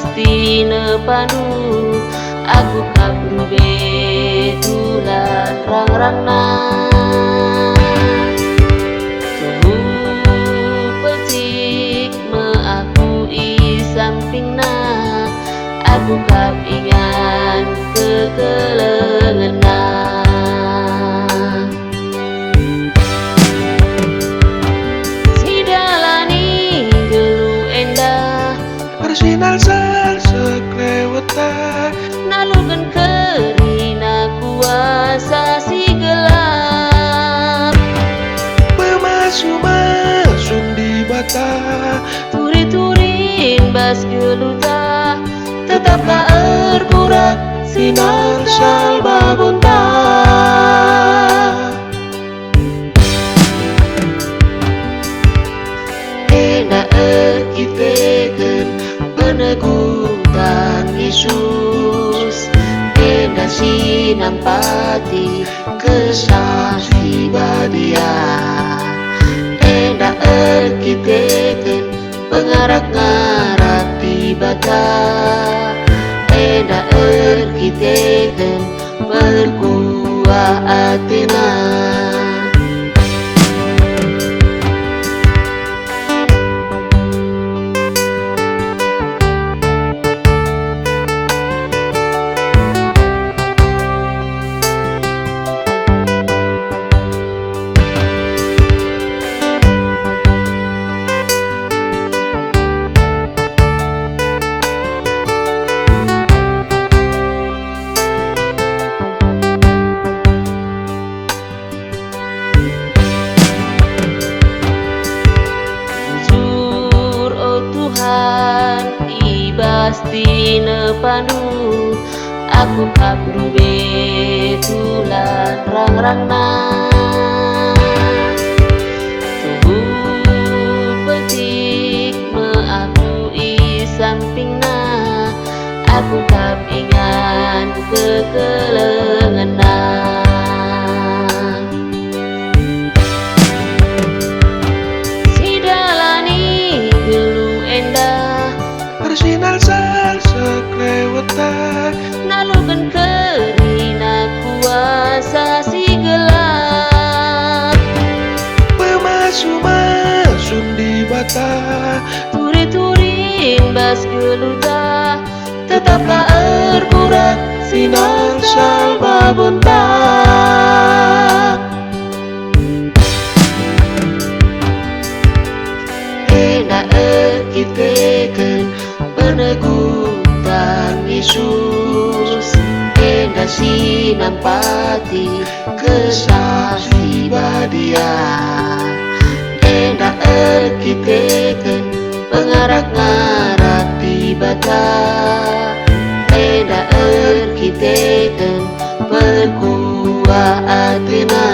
pasti nepanu aku kabru betulan rang-rangna tuhu pecik me aku i sampingna aku kap ingan kekelengena sidalani gelu endah Persinal sal sekleweta nalukan kerina kuasa si gelap Pemasu-masun di bata turi-turin bas geluta Tetap tak erburak sinar sal babonta Ena erkiteken penegutan Yesus Ena sinampati kesaksi badia Ena erkiteken pengarak-ngarak di bata Ena erkiteken perkuah Athena pasti nepanu aku kabru betulan rang-rangna tuhu pecik me aku i sampingna aku kap ingan kekelengena sidalani gelu endah Persinal sal sekleweta nalukan kerina kuasa si gelap Pemasu-masun di bata turi-turin bas geluta Tetap tak erburak sinar sal babonta Ena erkiteken penegutan Yesus Ena sinampati kesaksi badia Ena erkiteken pengarak-ngarak di bata Ena erkiteken perkuah Athena